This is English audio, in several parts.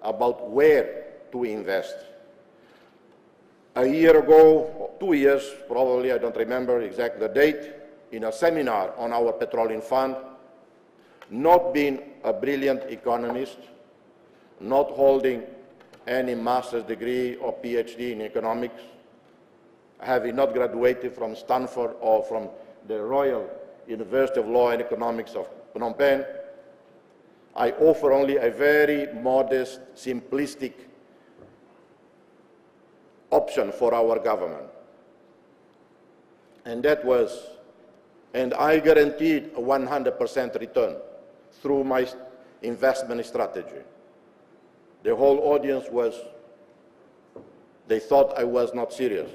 about where to invest. A year ago, or 2 years probably, I don't remember exactly the date, in a seminar on our petroleum fund, not being a brilliant economist, not holding any master's degree or PhD in economics, having not graduated from Stanford or from the Royal University of Law and Economics of Phnom Penh, I offer only a very modest, simplistic option for our government. And that was, and I guaranteed a 100% return through my investment strategy. The whole audience they thought I was not serious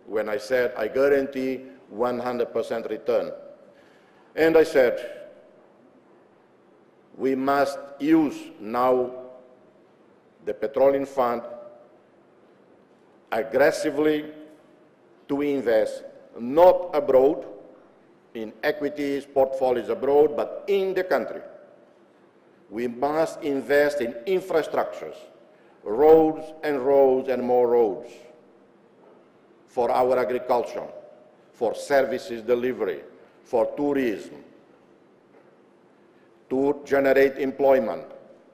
when I said I guarantee 100% return. And I said, we must use now the petroleum fund aggressively to invest, not abroad, in equities, portfolios abroad, but in the country. We must invest in infrastructures, roads and more roads, for our agriculture, for services delivery, for tourism, to generate employment,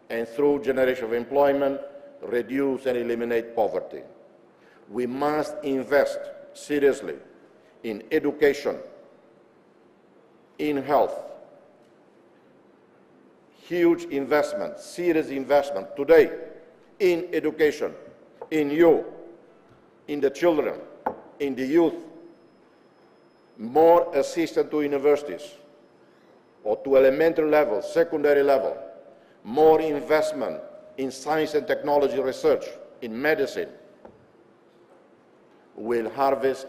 and through generation of employment, reduce and eliminate poverty. We must invest seriously in education, in health. Huge investment, serious investment today in education, in you, in the children, in the youth. More assistance to universities or to elementary level, secondary level. More investment in science and technology research, in medicine. Will harvest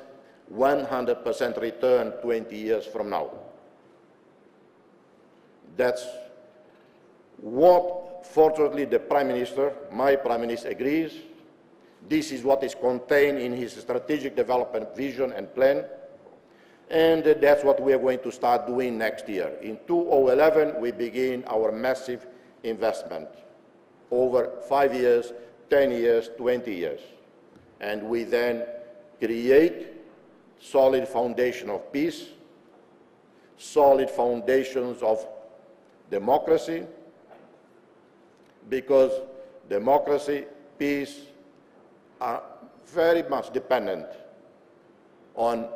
100% return 20 years from now. That's what, fortunately, the Prime Minister, my Prime Minister, agrees. This is what is contained in his strategic development vision and plan. And that's what we are going to start doing next year. In 2011, we begin our massive investment over 5 years, 10 years, 20 years. And we then create solid foundation of peace, solid foundations of democracy, because democracy, peace are very much dependent on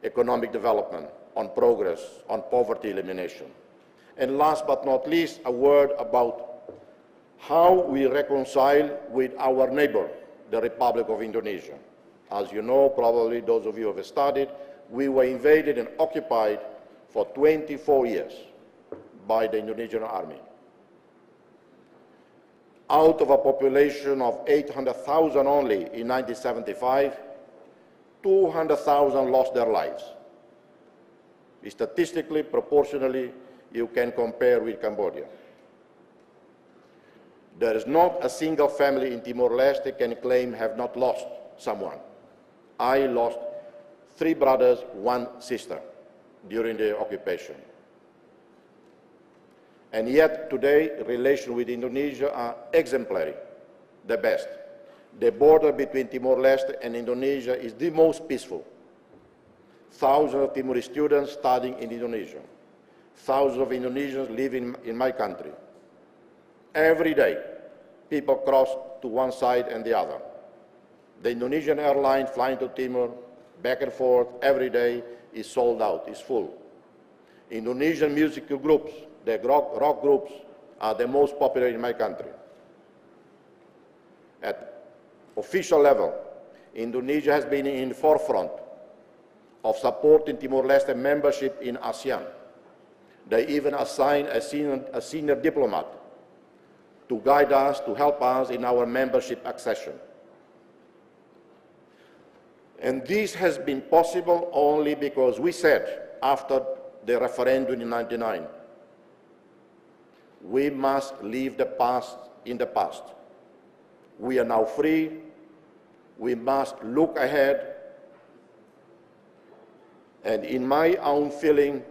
economic development, on progress, on poverty elimination. And last but not least, a word about how we reconcile with our neighbor, the Republic of Indonesia. As you know, probably those of you who have studied, we were invaded and occupied for 24 years by the Indonesian army. Out of a population of 800,000 only in 1975, 200,000 lost their lives. Statistically, proportionally, you can compare with Cambodia. There is not a single family in Timor-Leste can claim have not lost someone. I lost 3 brothers, 1 sister during the occupation. And yet today, relations with Indonesia are exemplary, the best. The border between Timor-Leste and Indonesia is the most peaceful. Thousands of Timorese students studying in Indonesia. Thousands of Indonesians living in my country. Every day, people cross to one side and the other. The Indonesian airline flying to Timor, back and forth, every day is sold out, is full. Indonesian musical groups, the rock groups, are the most popular in my country. At official level, Indonesia has been in the forefront of supporting Timor-Leste membership in ASEAN. They even assigned a senior diplomat to guide us, to help us in our membership accession. And this has been possible only because we said, after the referendum in '99, we must leave the past in the past. We are now free. We must look ahead. And in my own feeling,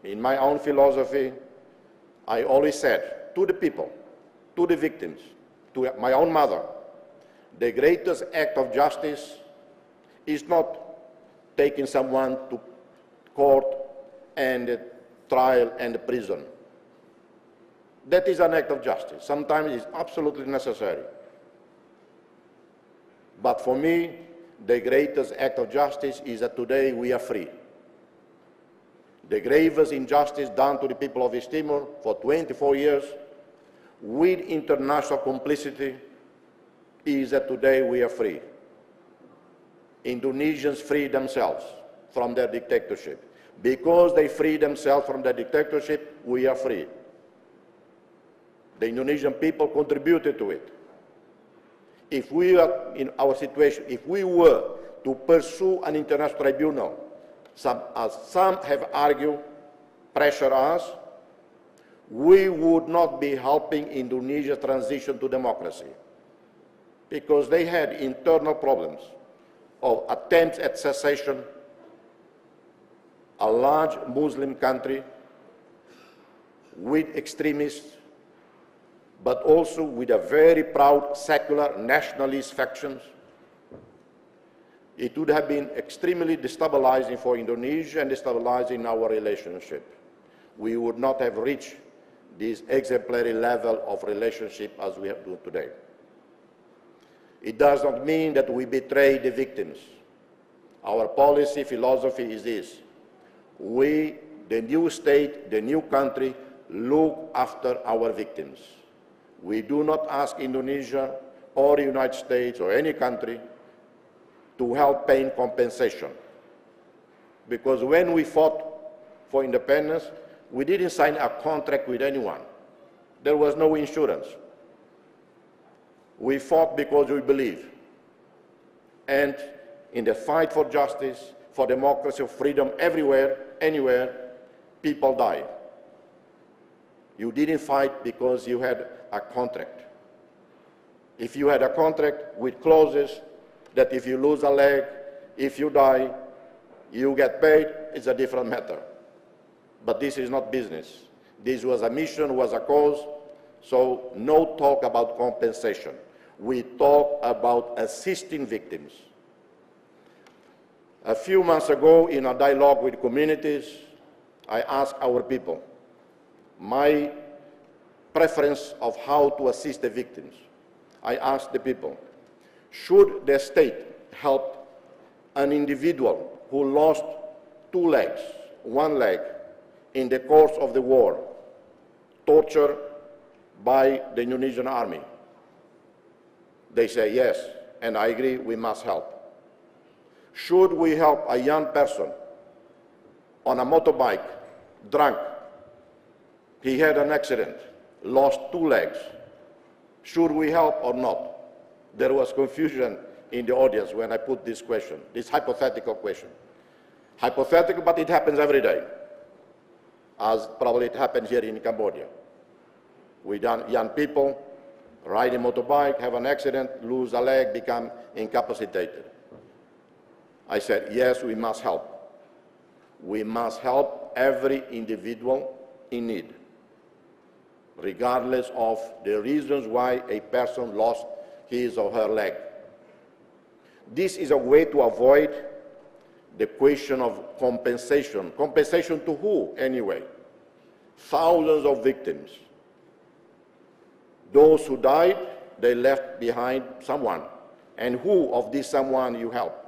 in my own philosophy, I always said to the people, to the victims, to my own mother, the greatest act of justice is not taking someone to court and trial and prison. That is an act of justice. Sometimes it's absolutely necessary. But for me, the greatest act of justice is that today we are free. The gravest injustice done to the people of East Timor for 24 years, with international complicity, is that today we are free. Indonesians free themselves from their dictatorship. Because they free themselves from their dictatorship, we are free. The Indonesian people contributed to it. If we are in our situation, if we were to pursue an international tribunal, as some have argued, pressure us, we would not be helping Indonesia's transition to democracy, because they had internal problems of attempts at secession, a large Muslim country with extremists, but also with a very proud secular nationalist factions. It would have been extremely destabilizing for Indonesia and destabilizing our relationship. We would not have reached this exemplary level of relationship as we have done today. It does not mean that we betray the victims. Our policy philosophy is this: we, the new state, the new country, look after our victims. We do not ask Indonesia or the United States or any country to help paying compensation. Because when we fought for independence, we didn't sign a contract with anyone. There was no insurance. We fought because we believe. And in the fight for justice, for democracy, for freedom, everywhere, anywhere, people died. You didn't fight because you had a contract. If you had a contract with clauses that if you lose a leg, if you die, you get paid, it's a different matter. But this is not business. This was a mission, was a cause, so no talk about compensation. We talk about assisting victims. A few months ago, in a dialogue with communities, I asked our people my preference of how to assist the victims. I asked the people, should the state help an individual who lost 2 legs, 1 leg, in the course of the war, tortured by the Indonesian army? They say yes, and I agree, we must help. Should we help a young person on a motorbike, drunk? He had an accident, lost 2 legs. Should we help or not? There was confusion in the audience when I put this question, this hypothetical question. Hypothetical, but it happens every day, as probably it happens here in Cambodia. We young people ride a motorbike, have an accident, lose a leg, become incapacitated. I said, yes, we must help. We must help every individual in need, regardless of the reasons why a person lost his or her leg. This is a way to avoid the question of compensation. Compensation to who, anyway? Thousands of victims. Those who died, they left behind someone. And who of this someone you help?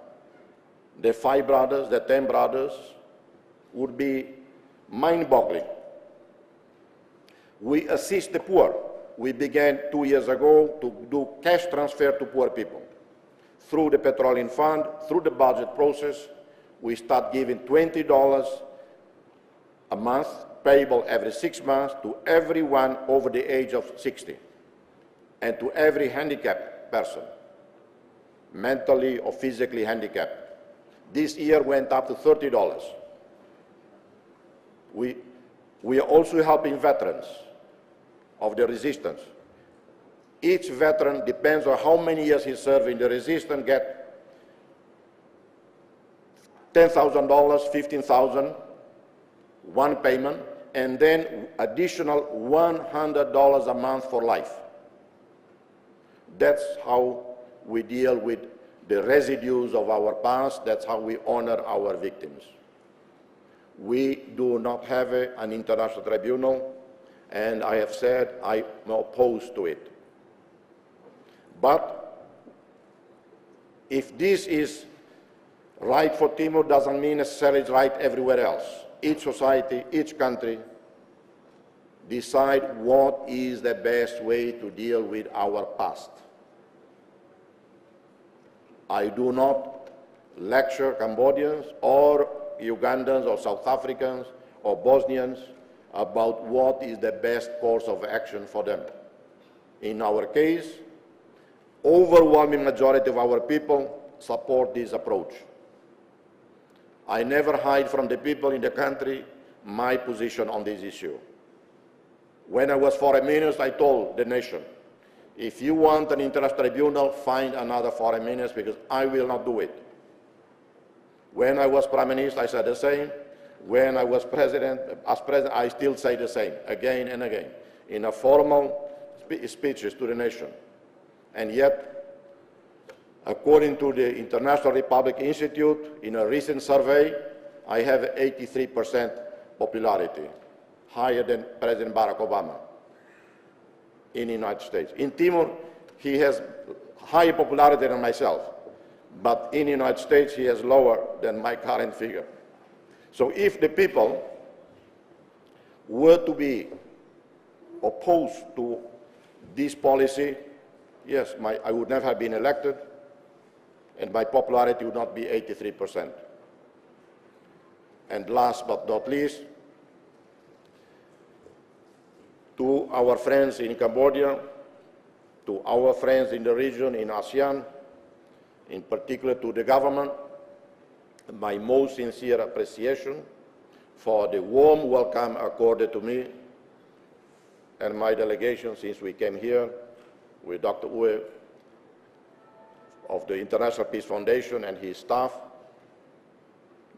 The 5 brothers, the 10 brothers, would be mind-boggling. We assist the poor. We began 2 years ago to do cash transfer to poor people. Through the Petroleum Fund, through the budget process, we start giving $20 a month, payable every 6 months, to everyone over the age of 60, and to every handicapped person, mentally or physically handicapped. This year went up to $30. We are also helping veterans of the resistance. Each veteran, depends on how many years he served in the resistance, get $10,000, $15,000, one payment, and then additional $100 a month for life. That's how we deal with the residues of our past. That's how we honor our victims. We do not have an international tribunal, and I have said I'm opposed to it. But if this is right for Timor, doesn't mean necessarily it's right everywhere else. Each society, each country decide what is the best way to deal with our past. I do not lecture Cambodians or Ugandans or South Africans or Bosnians about what is the best course of action for them. In our case, overwhelming majority of our people support this approach. I never hide from the people in the country my position on this issue. When I was foreign minister, I told the nation, if you want an international tribunal, find another foreign minister because I will not do it. When I was prime minister, I said the same. When I was president, I still say the same, again and again, in a formal speeches to the nation. And yet, according to the International Republic Institute, in a recent survey, I have 83% popularity, higher than President Barack Obama in the United States. In Timor, he has higher popularity than myself, but in the United States, he has lower than my current figure. So if the people were to be opposed to this policy, yes, I would never have been elected, and my popularity would not be 83%. And last but not least, to our friends in Cambodia, to our friends in the region, in ASEAN, in particular to the government, my most sincere appreciation for the warm welcome accorded to me and my delegation since we came here with Dr. Uwe of the International Peace Foundation and his staff.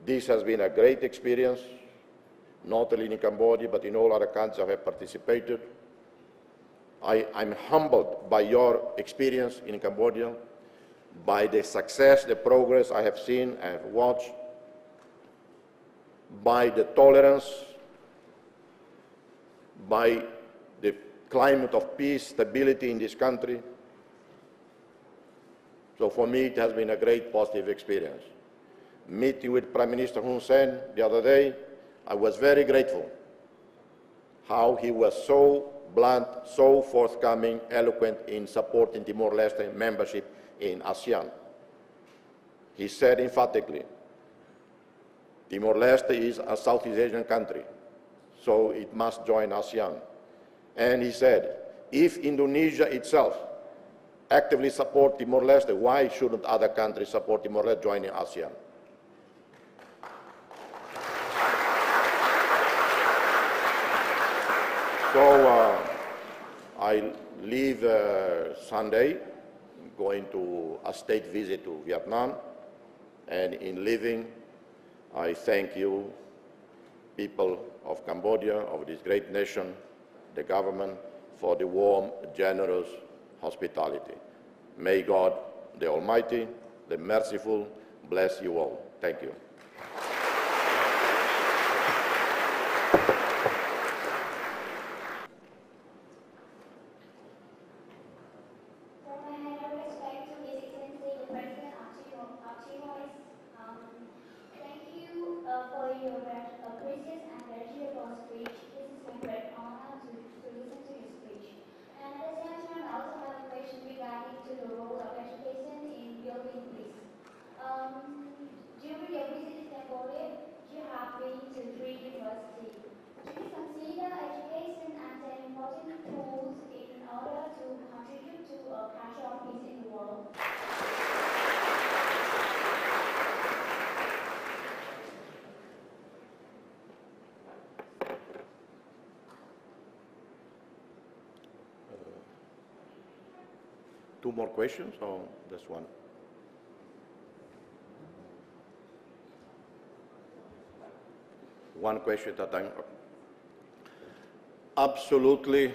This has been a great experience, not only in Cambodia, but in all other countries I have participated. I'm humbled by your experience in Cambodia, by the success, the progress I have seen and have watched, by the tolerance, by the climate of peace, stability in this country. So for me, it has been a great positive experience. Meeting with Prime Minister Hun Sen the other day, I was very grateful how he was so blunt, so forthcoming, eloquent in supporting Timor-Leste membership in ASEAN. He said emphatically, Timor-Leste is a Southeast Asian country, so it must join ASEAN. And he said, if Indonesia itself actively support Timor-Leste, why shouldn't other countries support Timor-Leste joining ASEAN? So I leave Sunday, going to a state visit to Vietnam, and in leaving, I thank you, people of Cambodia, of this great nation, the government, for the warm, generous hospitality. May God, the Almighty, the Merciful, bless you all. Thank you. During your visit to Cambodia, you have been to 3 universities. Do you consider education as an important tool in order to contribute to a culture of peace in the world? Two more questions, or just one? One question at a time. Absolutely